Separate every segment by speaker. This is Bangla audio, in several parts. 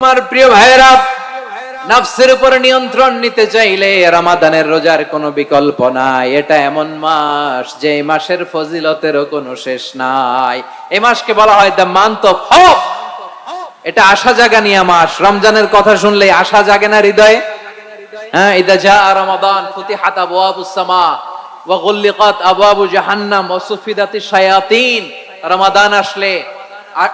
Speaker 1: আমার প্রিয় ভাইরা, নফসের উপর নিয়ন্ত্রণ নিতে চাইলে রমাদানের রোজার কোনো বিকল্প নাই। এটা এমন মাস যে মাসের ফজিলতেরও কোনো শেষ নাই। এই মাসকে বলা হয় দ্য মান্থ অফ হোপ। এটা আশা জাগানিয়া মাস। রমজানের কথা শুনলে আশা জাগে না হৃদয়ে? হ্যাঁ, ইদা জা রমাদান ফুতিহাত আবওয়াবুস সামা ওয়া গুল্লিকাত আবওয়াবু জাহান্নাম ওয়া সুফিদাতিশ শায়াতিন। রমাদান আসলে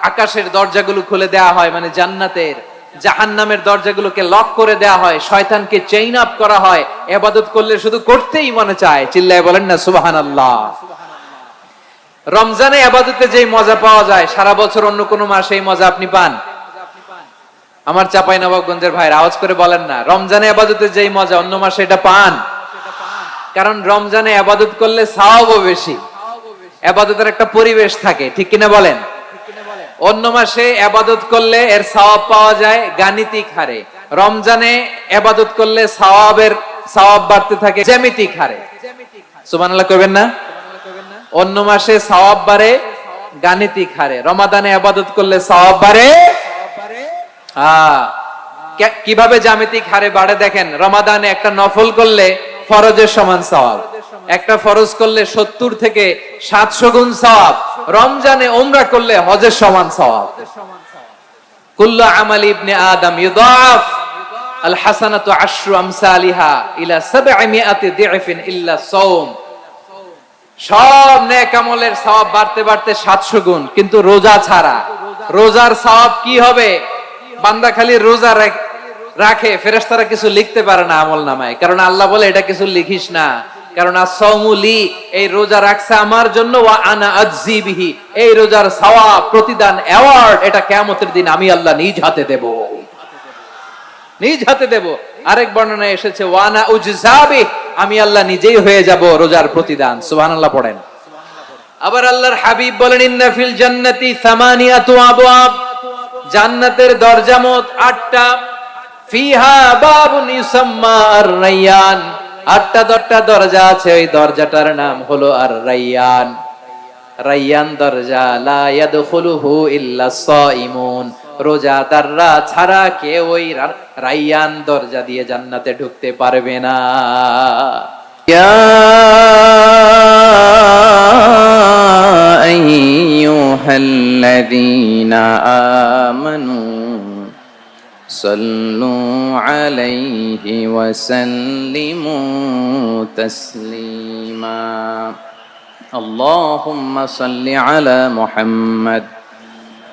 Speaker 1: আকাশের দরজাগুলো খুলে দেয়া হয়, মানে জান্নাতের। জাহান্নামের দরজাগুলোকে লক করে দেয়া হয়, শয়তানকে চেইন আপ করা হয়। ইবাদত করলে শুধু করতেই মনে চায়। চিল্লায় বলেন না সুবহানাল্লাহ। রমজানে ইবাদতে যেই মজা পাওয়া যায়, সারা বছর অন্য কোনো মাসে এই মজা আপনি পান? আমার চাঁপাইনবাবগঞ্জের ভাইরা আওয়াজ করে বলেন না, রমজানে ইবাদতে যেই মজা অন্য মাসে এটা পান? কারণ রমজানে ইবাদত করলে সওয়াবও বেশি, ইবাদতের একটা পরিবেশ থাকে, ঠিক কিনা বলেন? অন্য মাসে ইবাদত করলে এর সওয়াব পাওয়া যায় গাণিতিক হারে, রমজানে ইবাদত করলে সওয়াব বাড়তে থাকে জ্যামিতিক হারে। সুবহানাল্লাহ কইবেন না? অন্য মাসে সওয়াব বাড়ে গাণিতিক হারে, রমাদানে ইবাদত করলে সওয়াব বাড়ে কিভাবে জ্যামিতিক হারে বাড়ে দেখেন। রমাদানে একটা নফল করলে ফরজের সমান সওয়াব, একটা ফরজ করলে 70 থেকে 700 গুণ সওয়াব। রমজানে উমরা করলে হজের সমান সওয়াব। কুল্লু আমালি ইবনে আদম ইউদাফ আল হাসানাতু আশরু আমসালিহা ইলা 700 দিফিন ইল্লা সাওম। সব নেক আমলের সওয়াব বাড়তে বাড়তে 700 গুণ, কিন্তু রোজা ছাড়া। রোজার সওয়াব কি হবে? বান্দা খালি রোজা রাখে, ফেরেশতারা কিছু লিখতে পারে না আমল নামায়, কারণ আল্লাহ বলে এটা কিছু লিখিস না, কারণ as-সাওমুলি, এই রোজা রাখছে আমার জন্য, ওয়া আনা আজজি বিহি, এই রোজার সওয়াব, প্রতিদান, অ্যাওয়ার্ড এটা কিয়ামতের দিন আমি আল্লাহ নিজ হাতে দেব, নিজ হাতে দেব। আরেক বর্ণনায় এসেছে ওয়া আনা উজজাবি, আমি আল্লাহ নিজেই হয়ে যাব রোজার প্রতিদান। সুবহানাল্লাহ পড়েন। আবার আল্লাহর হাবিব বলেন ইন্না ফিল জান্নাতি সামানিয়াতু আবওয়াব, জান্নাতের দরজা মোট 8টা। ফিহা বাবুন ইউসাম্মা আর-রায়্যান, 8টা দরজা আছে, ওই দরজাটার নাম হলো আর-রায়্যান। রায়্যান দরজা লা ইয়াদখুলুহু ইল্লা সাইমুন, রোজাদাররা ছাড়া কেউ ওই রায়্যান দরজা দিয়ে জান্নাতে ঢুকতে পারবে না। ইয়া আইয়ুহাল্লাযীনা আমানু সাল্লু আলাইহি ওয়া সাল্লিমু তাসলিমা। আল্লাহুম্মা সাল্লি আলা মুহাম্মাদ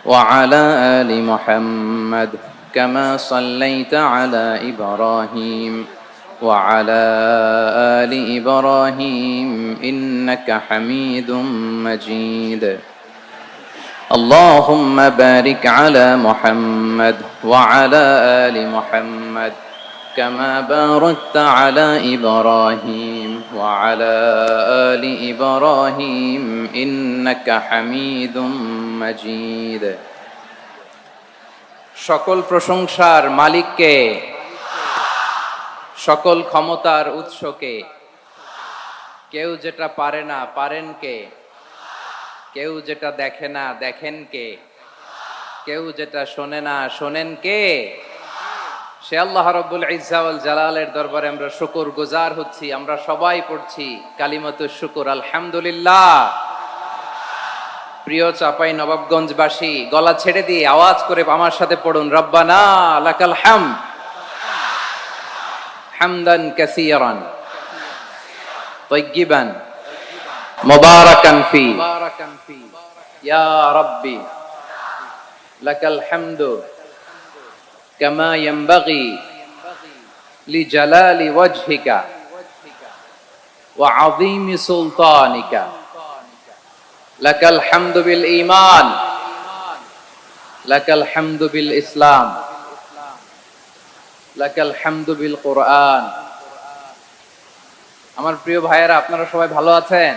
Speaker 1: ওয়া আলা আলি মুহাম্মাদ কামা সাল্লাইতা আলা ইব্রাহিম ওয়া আলা আলি ইব্রাহিম ইন্নাকা হামিদুম মাজিদ। اللهم بارك على محمد وعلى آل محمد كما باركت على إبراهيم وعلى آل إبراهيم إنك حميد مجيد। সকল প্রশংসার মালিককে, সকল ক্ষমতার উৎসকে। কেউ যেটা পারে না পারেন কে? কেউ যেটা দেখে না দেখেন কে? কেউ যেটা শোনে না শোনেন কে? সে আল্লাহ রাব্বুল ইজ্জা ওয়াল জালালের দরবারে আমরা শুকরগুজার হচ্ছি। আমরা সবাই পড়ছি কালিমাতুশ শুকর, আলহামদুলিল্লাহ। প্রিয় চাপাই নবাবগঞ্জবাসী, গলা ছেড়ে দিয়ে আওয়াজ করে আমার সাথে পড়ুন, রব্বানা লাকাল হামদ হামদান কাসীরান তাইয়্যিবান মুবারাকান ফি ইয়া রাব্বি লাকাল হামদু কামা ইয়ানবাগি লিজালালি ওয়াজহিকা ওয়া আযীমি সুলতানিকা। লাকাল হামদু বিল ঈমান, লাকাল হামদু বিল ইসলাম, লাকাল হামদু বিল কুরআন। আমার প্রিয় ভাইয়েরা, আপনারা সবাই ভালো আছেন?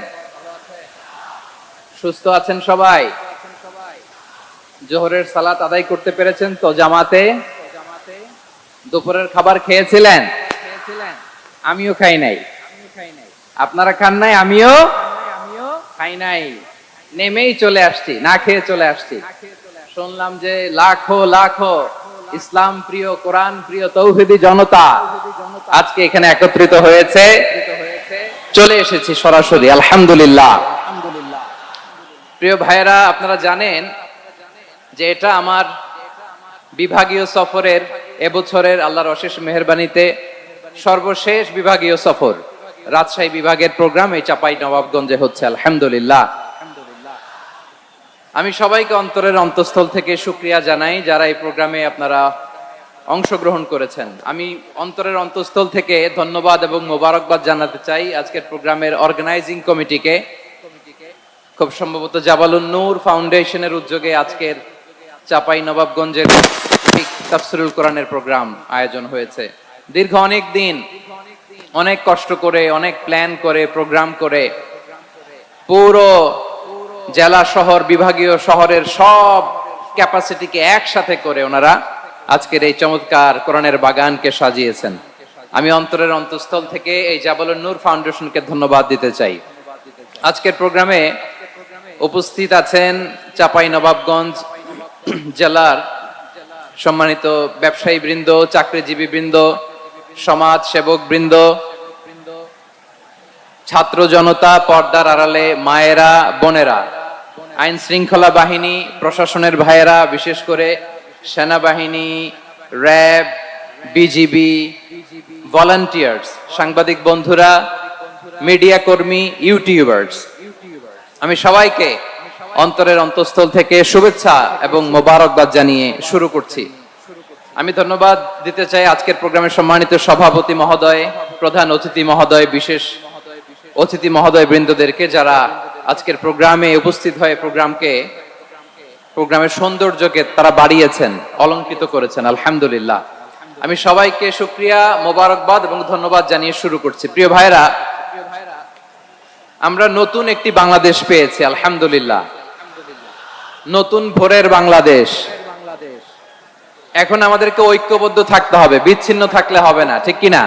Speaker 1: সুস্থ আছেন সবাই? জোহরের সালাত আদায় করতে পেরেছেন তো জামাতে? দুপুরের খাবার খেয়েছিলেন? আমিও খাই নাই। আপনারা খান নাই? আমিও খাই নাই। নেমেই চলে আসছি, না খেয়ে চলে আসছি। শুনলাম যে লাখো লাখো ইসলাম প্রিয়, কোরআন প্রিয় তৌহিদি জনতা আজকে এখানে একত্রিত হয়েছে, চলে এসেছি সরাসরি আলহামদুলিল্লাহ। প্রিয় ভাইরা, আপনারা জানেন যে এটা আমার বিভাগীয় সফরের এবছরের আল্লাহর অশেষ মেহেরবানিতে সর্বশেষ বিভাগীয় সফর। রাজশাহী বিভাগের প্রোগ্রাম এই চাপাই নবাবগঞ্জে হচ্ছে আলহামদুলিল্লাহ। আমি সবাইকে অন্তরের অন্তঃস্থল থেকে শুকরিয়া জানাই যারা এই প্রোগ্রামে আপনারা অংশগ্রহণ করেছেন। আমি অন্তরের অন্তঃস্থল থেকে ধন্যবাদ এবং মোবারকবাদ জানাতে চাই আজকের প্রোগ্রামের অর্গানাইজিং কমিটিকে। খুব সম্ভবত জাবালুন নূর ফাউন্ডেশনের উদ্যোগে আজকের চাপাই নবাবগঞ্জের তাফসিরুল কোরআনের প্রোগ্রাম আয়োজন হয়েছে। দীর্ঘ অনেক দিন অনেক কষ্ট করে, অনেক প্ল্যান করে, প্রোগ্রাম করে পুরো জেলা শহর বিভাগীয় শহরের সব ক্যাপাসিটিকে একসাথে করে ওনারা আজকের এই চমৎকার কোরআনের বাগানকে সাজিয়েছেন। আমি অন্তরের অন্তঃস্থল থেকে এই জাবালুন নূর ফাউন্ডেশনকে ধন্যবাদ দিতে চাই। আজকের প্রোগ্রামে উপস্থিত আছেন চাপাই নবাবগঞ্জ জেলার সম্মানিত ব্যবসায়ী বৃন্দ, চাকরিজীবী বৃন্দ, সমাজ সেবক বৃন্দ, ছাত্র জনতা, পর্দার আড়ালে মায়েরা, বোনেরা, আইন শৃঙ্খলা বাহিনী, প্রশাসনের ভাইয়েরা, বিশেষ করে সেনাবাহিনী, র্যাব, বিজিবি, ভলান্টিয়ার্স, সাংবাদিক বন্ধুরা, মিডিয়া কর্মী, ইউটিউবার্স, আমি সবাইকে অন্তরের অন্তঃস্থল থেকে শুভেচ্ছা এবং মোবারকবাদ জানিয়ে শুরু করছি। আমি ধন্যবাদ দিতে চাই আজকের প্রোগ্রামের সম্মানিত সভাপতি মহোদয়, প্রধান অতিথি মহোদয়, বিশেষ অতিথি মহোদয় বৃন্দদেরকে যারা আজকের প্রোগ্রামে উপস্থিত হয়ে প্রোগ্রামের সৌন্দর্যকে তারা বাড়িয়েছেন, অলংকৃত করেছেন আলহামদুলিল্লাহ। আমি সবাইকে শুকরিয়া, মোবারকবাদ এবং ধন্যবাদ জানিয়ে শুরু করছি। প্রিয় ভাইরা, আমরা নতুন একটি বাংলাদেশ পেয়েছি আলহামদুলিল্লাহ, নতুন ভোরের বাংলাদেশ। এখন আমাদেরকে ঐক্যবদ্ধ থাকতে হবে, বিচ্ছিন্ন থাকলে হবে না, ঠিক কিনা?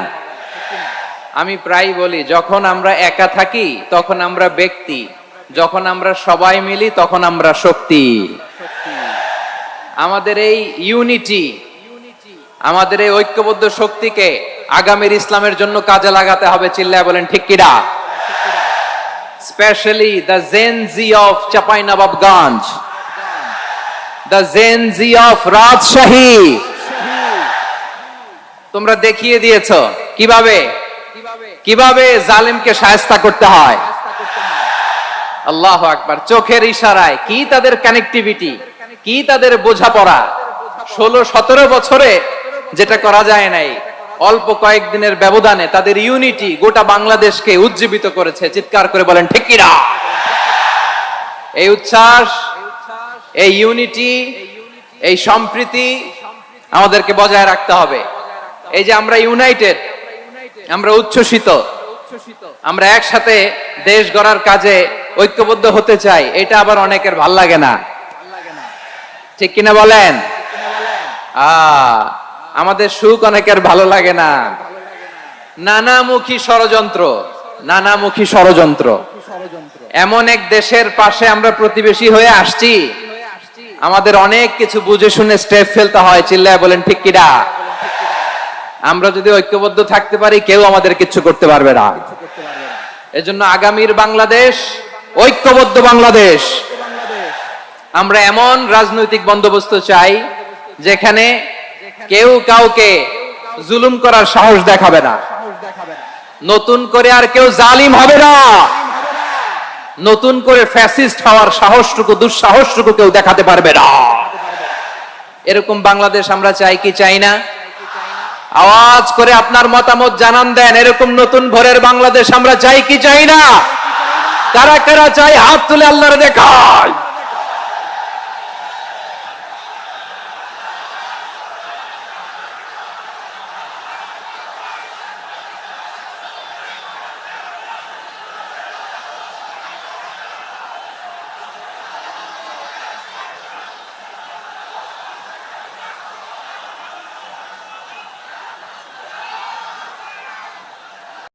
Speaker 1: আমি প্রায় বলি, যখন আমরা একা থাকি তখন আমরা ব্যক্তি, যখন আমরা সবাই মিলি তখন আমরা শক্তি। আমাদের এই ইউনিটি, আমাদের এই ঐক্যবদ্ধ শক্তিকে আগামীর ইসলামের জন্য কাজে লাগাতে হবে। চিল্লায় বলেন ঠিক কিনা? Specially the Gen Z of Chapainawabganj, the Gen Z of Rajshahi, তোমরা দেখিয়ে দিয়েছ কিভাবে জালিমকে শায়েস্তা করতে হয়। আল্লাহু আকবার। চোখের ইশারায় কি তাদের কানেক্টিভিটি, কি তাদের বোঝাপড়া। 16-17 বছরে যেটা করা যায় নাই, অল্প কয়েকদিনের ব্যবধানে তাদের ইউনিটি গোটা বাংলাদেশকে উজ্জীবিত করেছে। চিৎকার করে বলেন ঠিক কিনা? এই উচ্ছ্বাস, এই ইউনিটি, এই সম্প্রীতি আমাদেরকে বজায় রাখতে হবে। এই যে আমরা ইউনাইটেড, আমরা উচ্ছ্বসিত, আমরা একসাথে দেশ গড়ার কাজে ঐক্যবদ্ধ হতে চাই, এটা আবার অনেকের ভাল লাগে না, ঠিক কিনা বলেন? আমাদের সুখ অনেকের ভালো লাগে না। নানামুখী ষড়যন্ত্র। এমন এক দেশের পাশে আমরা প্রতিবেশী হয়ে আসছি, আমাদের অনেক কিছু বুঝে শুনে স্টেপ ফেলতে হয়। চিল্লায় বলেন ঠিক কিনা? আমরা যদি ঐক্যবদ্ধ থাকতে পারি, কেউ আমাদের কিছু করতে পারবে না। এজন্য আগামীর বাংলাদেশ ঐক্যবদ্ধ বাংলাদেশ। আমরা এমন রাজনৈতিক বন্দোবস্ত চাই যেখানে কেউ কাউকে জুলুম করার সাহস দেখাবে না, নতুন করে আর কেউ জালিম হবে না, নতুন করে ফ্যাসিস্ট হওয়ার সাহসটুকু, দুঃসাহসটুকু কেউ দেখাতে পারবে না। এরকম বাংলাদেশ আমরা চাই কি চাই না? আওয়াজ করে আপনার মতামত জানান দেন। এরকম নতুন ভোরের বাংলাদেশ আমরা চাই কি চাই না? কারা কারা চাই হাত তুলে আল্লাহর দেখায়।